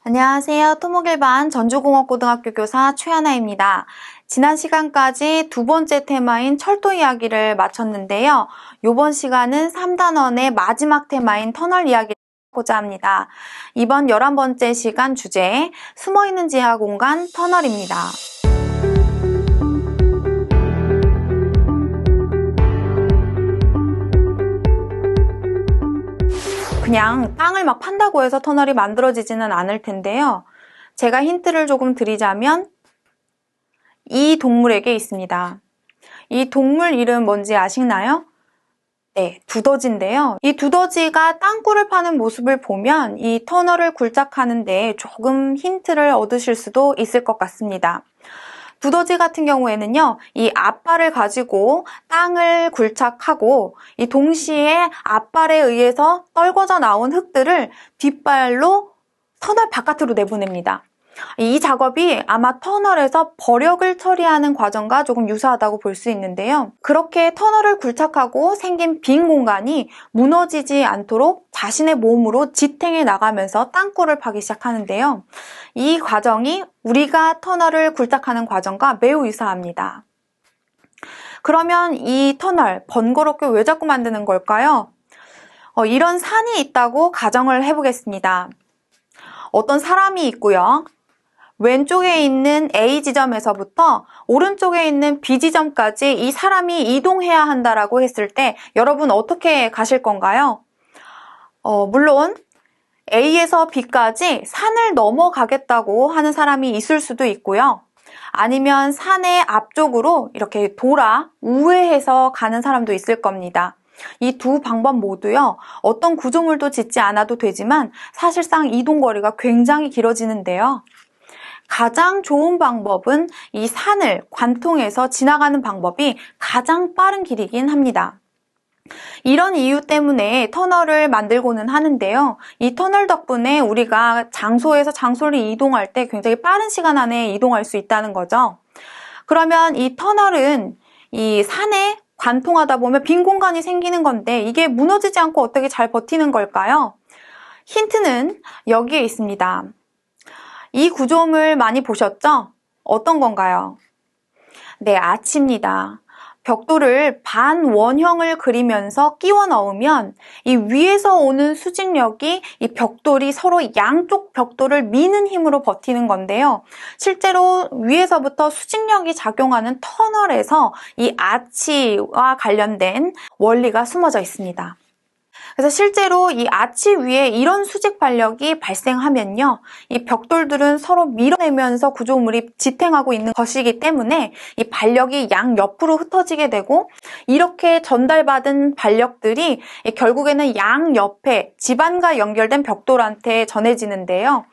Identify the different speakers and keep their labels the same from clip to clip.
Speaker 1: 안녕하세요. 토목일반 전주공업고등학교 교사 최하나입니다. 지난 시간까지 두 번째 테마인 철도 이야기를 마쳤는데요. 이번 시간은 3단원의 마지막 테마인 터널 이야기를 하고자 합니다. 이번 11번째 시간 주제, 숨어있는 지하 공간 터널입니다. 그냥 땅을 막 판다고 해서 터널이 만들어지지는 않을 텐데요. 제가 힌트를 조금 드리자면 이 동물에게 있습니다. 이 동물 이름 뭔지 아시나요? 네, 두더지인데요. 이 두더지가 땅굴을 파는 모습을 보면 이 터널을 굴착하는데 조금 힌트를 얻으실 수도 있을 것 같습니다. 두더지 같은 경우에는요, 이 앞발을 가지고 땅을 굴착하고 이 동시에 앞발에 의해서 떨궈져 나온 흙들을 뒷발로 터널 바깥으로 내보냅니다. 이 작업이 아마 터널에서 버력을 처리하는 과정과 조금 유사하다고 볼 수 있는데요. 그렇게 터널을 굴착하고 생긴 빈 공간이 무너지지 않도록 자신의 몸으로 지탱해 나가면서 땅굴을 파기 시작하는데요. 이 과정이 우리가 터널을 굴착하는 과정과 매우 유사합니다. 그러면 이 터널 번거롭게 왜 자꾸 만드는 걸까요? 이런 산이 있다고 가정을 해보겠습니다. 어떤 사람이 있고요. 왼쪽에 있는 A 지점에서부터 오른쪽에 있는 B 지점까지 이 사람이 이동해야 한다라고 했을 때 여러분 어떻게 가실 건가요? 물론 A에서 B까지 산을 넘어가겠다고 하는 사람이 있을 수도 있고요. 아니면 산의 앞쪽으로 이렇게 돌아 우회해서 가는 사람도 있을 겁니다. 이 두 방법 모두요. 어떤 구조물도 짓지 않아도 되지만 사실상 이동거리가 굉장히 길어지는데요. 가장 좋은 방법은 이 산을 관통해서 지나가는 방법이 가장 빠른 길이긴 합니다. 이런 이유 때문에 터널을 만들고는 하는데요. 이 터널 덕분에 우리가 장소에서 장소를 이동할 때 굉장히 빠른 시간 안에 이동할 수 있다는 거죠. 그러면 이 터널은 이 산에 관통하다 보면 빈 공간이 생기는 건데 이게 무너지지 않고 어떻게 잘 버티는 걸까요? 힌트는 여기에 있습니다. 이 구조물 많이 보셨죠? 어떤 건가요? 네, 아치입니다. 벽돌을 반원형을 그리면서 끼워 넣으면 이 위에서 오는 수직력이 이 벽돌이 서로 양쪽 벽돌을 미는 힘으로 버티는 건데요. 실제로 위에서부터 수직력이 작용하는 터널에서 이 아치와 관련된 원리가 숨어져 있습니다. 그래서 실제로 이 아치 위에 이런 수직 발력이 발생하면요. 이 벽돌들은 서로 밀어내면서 구조물이 지탱하고 있는 것이기 때문에 이 발력이 양옆으로 흩어지게 되고 이렇게 전달받은 발력들이 결국에는 양옆에 지반과 연결된 벽돌한테 전해지는데요.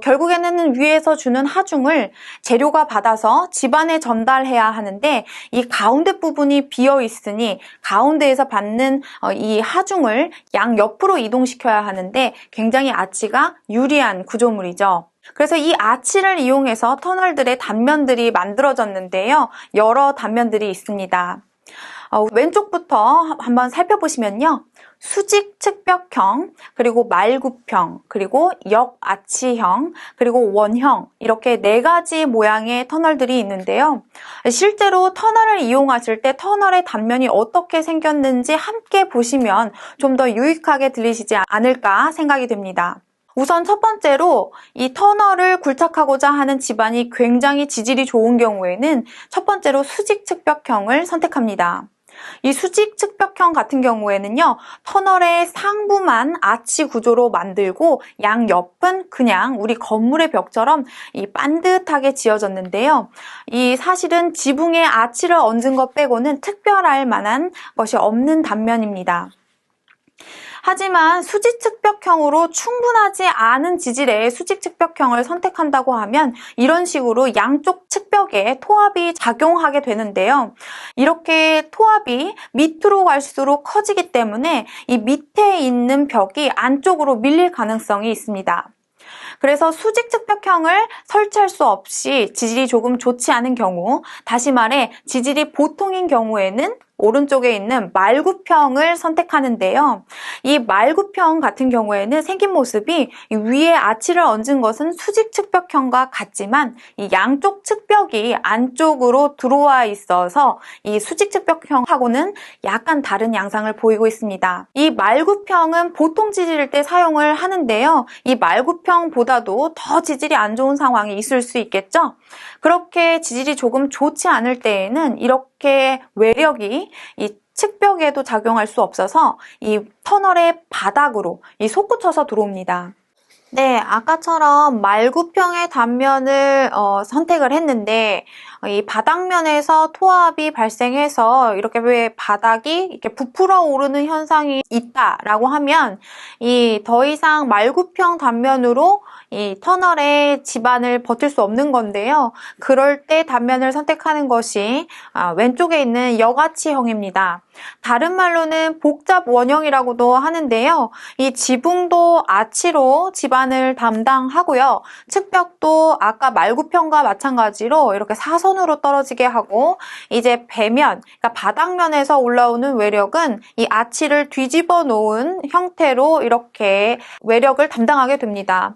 Speaker 1: 결국에는 위에서 주는 하중을 재료가 받아서 지반에 전달해야 하는데 이 가운데 부분이 비어 있으니 가운데에서 받는 이 하중을 양옆으로 이동시켜야 하는데 굉장히 아치가 유리한 구조물이죠. 그래서 이 아치를 이용해서 터널들의 단면들이 만들어졌는데요. 여러 단면들이 있습니다. 왼쪽부터 한번 살펴보시면요. 수직 측벽형, 그리고 말굽형, 그리고 역아치형, 그리고 원형 이렇게 네 가지 모양의 터널들이 있는데요. 실제로 터널을 이용하실 때 터널의 단면이 어떻게 생겼는지 함께 보시면 좀 더 유익하게 들리시지 않을까 생각이 됩니다. 우선 첫 번째로 이 터널을 굴착하고자 하는 집안이 굉장히 지질이 좋은 경우에는 첫 번째로 수직 측벽형을 선택합니다. 이 수직 측벽형 같은 경우에는요, 터널의 상부만 아치 구조로 만들고 양옆은 그냥 우리 건물의 벽처럼 이 반듯하게 지어졌는데요. 이 사실은 지붕에 아치를 얹은 것 빼고는 특별할 만한 것이 없는 단면입니다. 하지만 수직측벽형으로 충분하지 않은 지질의 수직측벽형을 선택한다고 하면 이런 식으로 양쪽 측벽에 토합이 작용하게 되는데요. 이렇게 토합이 밑으로 갈수록 커지기 때문에 이 밑에 있는 벽이 안쪽으로 밀릴 가능성이 있습니다. 그래서 수직측벽형을 설치할 수 없이 지질이 조금 좋지 않은 경우, 다시 말해 지질이 보통인 경우에는 오른쪽에 있는 말굽형을 선택하는데요. 이 말굽형 같은 경우에는 생긴 모습이 위에 아치를 얹은 것은 수직측벽형과 같지만 이 양쪽 측벽이 안쪽으로 들어와 있어서 이 수직측벽형하고는 약간 다른 양상을 보이고 있습니다. 이 말굽형은 보통 지질일 때 사용을 하는데요. 이 말굽형보다도 더 지질이 안 좋은 상황이 있을 수 있겠죠. 그렇게 지질이 조금 좋지 않을 때에는 이렇게 외력이 이 측벽에도 작용할 수 없어서 이 터널의 바닥으로 이 솟구쳐서 들어옵니다. 네, 아까처럼 말굽형의 단면을 선택을 했는데 이 바닥면에서 토합이 발생해서 이렇게 왜 바닥이 이렇게 부풀어 오르는 현상이 있다라고 하면 이 더 이상 말굽형 단면으로 이 터널의 지반을 버틸 수 없는 건데요. 그럴 때 단면을 선택하는 것이 왼쪽에 있는 여가치형입니다. 다른 말로는 복잡 원형이라고도 하는데요. 이 지붕도 아치로 지반을 담당하고요. 측벽도 아까 말굽형과 마찬가지로 이렇게 사선으로 떨어지게 하고 이제 배면, 그러니까 바닥면에서 올라오는 외력은 이 아치를 뒤집어 놓은 형태로 이렇게 외력을 담당하게 됩니다.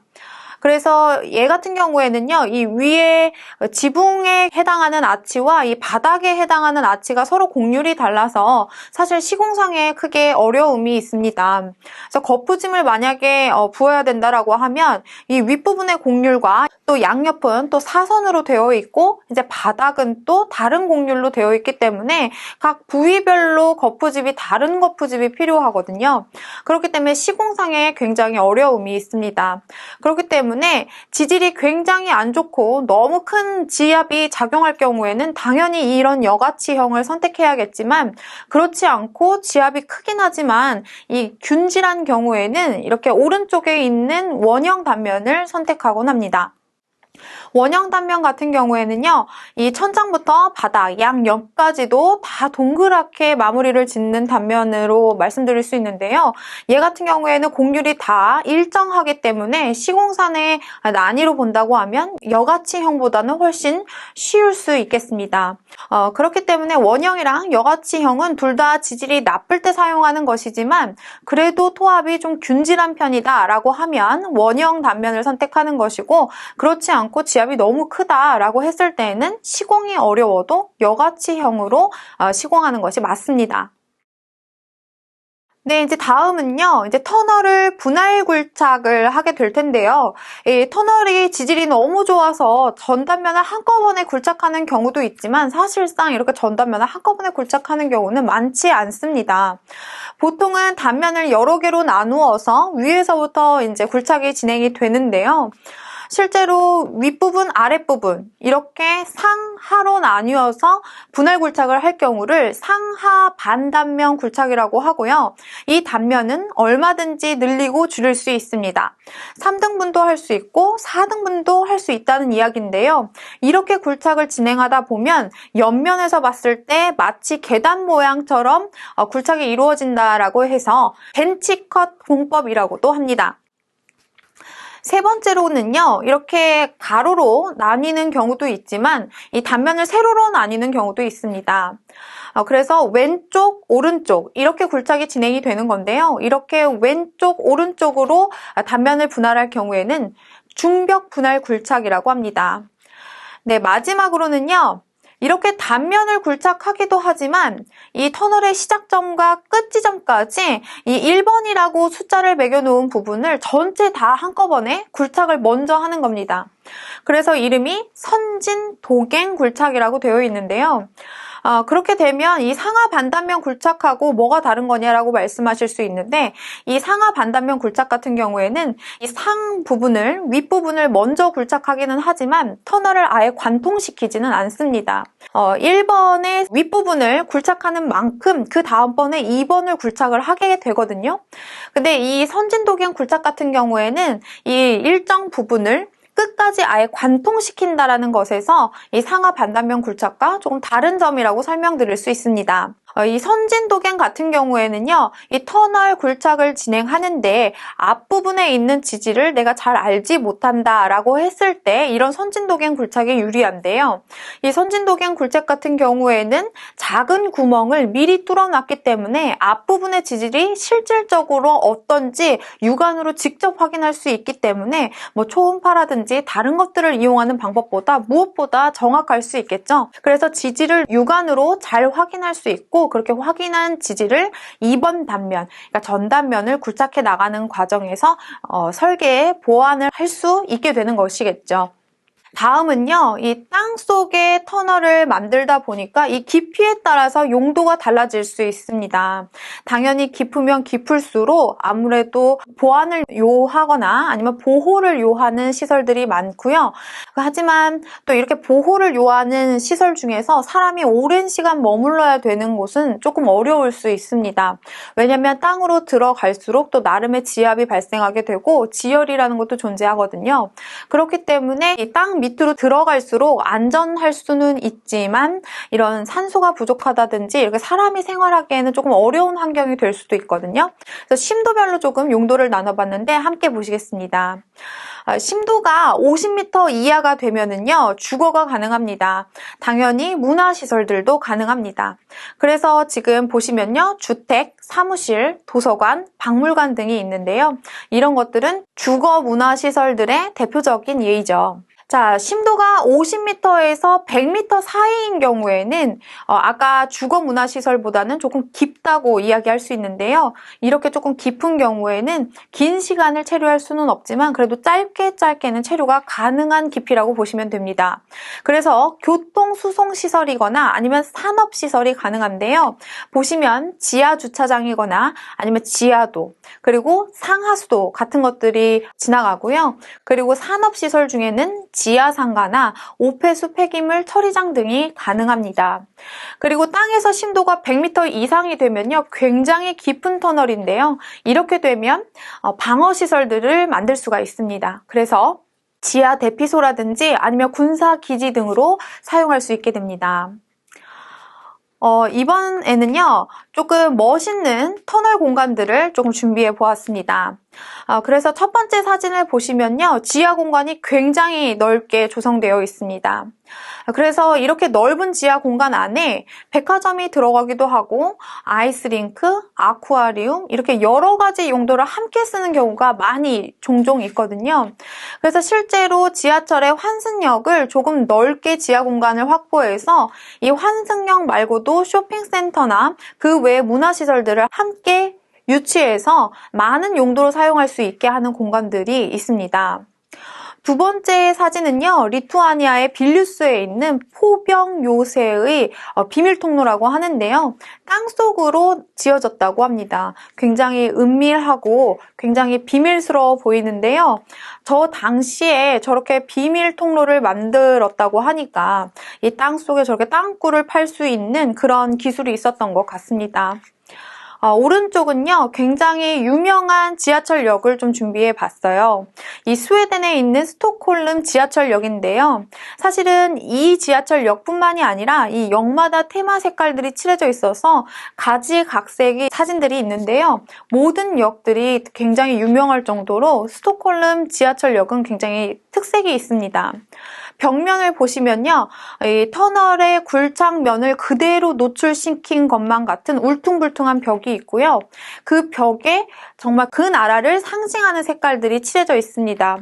Speaker 1: 그래서 얘 같은 경우에는요, 이 위에 지붕에 해당하는 아치와 이 바닥에 해당하는 아치가 서로 곡률이 달라서 사실 시공상에 크게 어려움이 있습니다. 그래서 거푸짐을 만약에 부어야 된다라고 하면 이 윗부분의 곡률과 또 양옆은 또 사선으로 되어 있고 이제 바닥은 또 다른 곡률로 되어 있기 때문에 각 부위별로 거푸집이 다른 거푸집이 필요하거든요. 그렇기 때문에 시공상에 굉장히 어려움이 있습니다. 그렇기 때문에 지질이 굉장히 안 좋고 너무 큰 지압이 작용할 경우에는 당연히 이런 여가치형을 선택해야겠지만 그렇지 않고 지압이 크긴 하지만 이 균질한 경우에는 이렇게 오른쪽에 있는 원형 단면을 선택하곤 합니다. 원형 단면 같은 경우에는요, 이 천장부터 바닥, 양옆까지도 다 동그랗게 마무리를 짓는 단면으로 말씀드릴 수 있는데요. 얘 같은 경우에는 곡률이 다 일정하기 때문에 시공산의 난이로 본다고 하면 여가치형보다는 훨씬 쉬울 수 있겠습니다. 그렇기 때문에 원형이랑 여가치형은 둘 다 지질이 나쁠 때 사용하는 것이지만 그래도 토합이 좀 균질한 편이다 라고 하면 원형 단면을 선택하는 것이고 그렇지 않고 지압이 너무 크다라고 했을 때에는 시공이 어려워도 여가치형으로 시공하는 것이 맞습니다. 네, 이제 다음은요, 이제 터널을 분할 굴착을 하게 될 텐데요. 이 터널이 지질이 너무 좋아서 전단면을 한꺼번에 굴착하는 경우도 있지만 사실상 이렇게 전단면을 한꺼번에 굴착하는 경우는 많지 않습니다. 보통은 단면을 여러 개로 나누어서 위에서부터 이제 굴착이 진행이 되는데요. 실제로 윗부분, 아랫부분 이렇게 상하로 나뉘어서 분할 굴착을 할 경우를 상하 반단면 굴착이라고 하고요. 이 단면은 얼마든지 늘리고 줄일 수 있습니다. 3등분도 할 수 있고 4등분도 할 수 있다는 이야기인데요. 이렇게 굴착을 진행하다 보면 옆면에서 봤을 때 마치 계단 모양처럼 굴착이 이루어진다라고 해서 벤치컷 공법이라고도 합니다. 세 번째로는요, 이렇게 가로로 나뉘는 경우도 있지만 이 단면을 세로로 나뉘는 경우도 있습니다. 그래서 왼쪽, 오른쪽 이렇게 굴착이 진행이 되는 건데요. 이렇게 왼쪽, 오른쪽으로 단면을 분할할 경우에는 중벽 분할 굴착이라고 합니다. 네, 마지막으로는요. 이렇게 단면을 굴착하기도 하지만 이 터널의 시작점과 끝 지점까지 이 1번이라고 숫자를 매겨놓은 부분을 전체 다 한꺼번에 굴착을 먼저 하는 겁니다. 그래서 이름이 선진-도갱 굴착이라고 되어 있는데요. 그렇게 되면 이 상하 반단면 굴착하고 뭐가 다른 거냐라고 말씀하실 수 있는데 이 상하 반단면 굴착 같은 경우에는 이 상 부분을 윗부분을 먼저 굴착하기는 하지만 터널을 아예 관통시키지는 않습니다. 1번의 윗부분을 굴착하는 만큼 그 다음번에 2번을 굴착을 하게 되거든요. 근데 이 선진도갱 굴착 같은 경우에는 이 일정 부분을 끝까지 아예 관통시킨다라는 것에서 이 상하 반단면 굴착과 조금 다른 점이라고 설명드릴 수 있습니다. 이 선진도갱 같은 경우에는요, 이 터널 굴착을 진행하는데 앞부분에 있는 지지를 내가 잘 알지 못한다라고 했을 때 이런 선진도갱 굴착이 유리한데요. 이 선진도갱 굴착 같은 경우에는 작은 구멍을 미리 뚫어놨기 때문에 앞부분의 지질이 실질적으로 어떤지 육안으로 직접 확인할 수 있기 때문에 뭐 초음파라든지 다른 것들을 이용하는 방법보다 무엇보다 정확할 수 있겠죠. 그래서 지질을 육안으로 잘 확인할 수 있고, 그렇게 확인한 지질을 2번 단면, 그러니까 전단면을 굴착해 나가는 과정에서 설계에 보완을 할 수 있게 되는 것이겠죠. 다음은요, 이 땅속에 터널을 만들다 보니까 이 깊이에 따라서 용도가 달라질 수 있습니다. 당연히 깊으면 깊을수록 아무래도 보완을 요하거나 아니면 보호를 요하는 시설들이 많고요. 하지만 또 이렇게 보호를 요하는 시설 중에서 사람이 오랜 시간 머물러야 되는 곳은 조금 어려울 수 있습니다. 왜냐하면 땅으로 들어갈수록 또 나름의 지압이 발생하게 되고 지열이라는 것도 존재하거든요. 그렇기 때문에 이 땅 밑으로 들어갈수록 안전할 수는 있지만 이런 산소가 부족하다든지 이렇게 사람이 생활하기에는 조금 어려운 환경이 될 수도 있거든요. 그래서 심도별로 조금 용도를 나눠봤는데 함께 보시겠습니다. 심도가 50m 이하가 되면은요, 주거가 가능합니다. 당연히 문화시설들도 가능합니다. 그래서 지금 보시면요, 주택, 사무실, 도서관, 박물관 등이 있는데요. 이런 것들은 주거 문화시설들의 대표적인 예이죠. 자, 심도가 50m에서 100m 사이인 경우에는 아까 주거문화시설보다는 조금 깊다고 이야기할 수 있는데요. 이렇게 조금 깊은 경우에는 긴 시간을 체류할 수는 없지만 그래도 짧게는 체류가 가능한 깊이라고 보시면 됩니다. 그래서 교통수송시설이거나 아니면 산업시설이 가능한데요. 보시면 지하주차장이거나 아니면 지하도, 그리고 상하수도 같은 것들이 지나가고요. 그리고 산업시설 중에는 지하상가나 오폐수 폐기물 처리장 등이 가능합니다. 그리고 땅에서 심도가 100m 이상이 되면요, 굉장히 깊은 터널인데요. 이렇게 되면 방어시설들을 만들 수가 있습니다. 그래서 지하 대피소라든지 아니면 군사기지 등으로 사용할 수 있게 됩니다. 이번에는요, 조금 멋있는 터널 공간들을 조금 준비해 보았습니다. 그래서 첫 번째 사진을 보시면요, 지하 공간이 굉장히 넓게 조성되어 있습니다. 그래서 이렇게 넓은 지하 공간 안에 백화점이 들어가기도 하고 아이스링크, 아쿠아리움 이렇게 여러 가지 용도를 함께 쓰는 경우가 종종 있거든요. 그래서 실제로 지하철의 환승역을 조금 넓게 지하 공간을 확보해서 이 환승역 말고도 쇼핑센터나 그 외 문화시설들을 함께 유치해서 많은 용도로 사용할 수 있게 하는 공간들이 있습니다. 두 번째 사진은요, 리투아니아의 빌뉴스에 있는 포병 요새의 비밀 통로라고 하는데요. 땅속으로 지어졌다고 합니다. 굉장히 은밀하고 굉장히 비밀스러워 보이는데요. 저 당시에 저렇게 비밀 통로를 만들었다고 하니까 이 땅속에 저렇게 땅굴을 팔 수 있는 그런 기술이 있었던 것 같습니다. 오른쪽은요, 굉장히 유명한 지하철역을 좀 준비해 봤어요. 이 스웨덴에 있는 스톡홀름 지하철역인데요. 사실은 이 지하철역뿐만이 아니라 이 역마다 테마 색깔들이 칠해져 있어서 가지각색의 사진들이 있는데요. 모든 역들이 굉장히 유명할 정도로 스톡홀름 지하철역은 굉장히 특색이 있습니다. 벽면을 보시면요, 이 터널의 굴착면을 그대로 노출시킨 것만 같은 울퉁불퉁한 벽이 있고요. 그 벽에 정말 그 나라를 상징하는 색깔들이 칠해져 있습니다.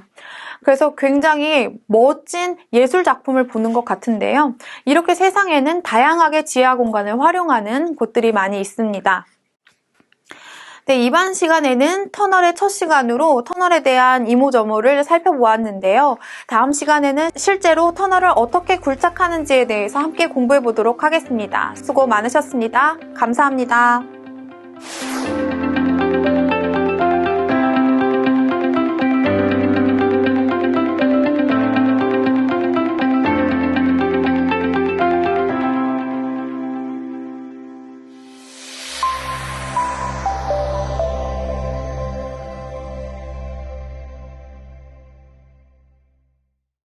Speaker 1: 그래서 굉장히 멋진 예술 작품을 보는 것 같은데요. 이렇게 세상에는 다양하게 지하 공간을 활용하는 곳들이 많이 있습니다. 네, 이번 시간에는 터널의 첫 시간으로 터널에 대한 이모저모를 살펴보았는데요. 다음 시간에는 실제로 터널을 어떻게 굴착하는지에 대해서 함께 공부해 보도록 하겠습니다. 수고 많으셨습니다. 감사합니다.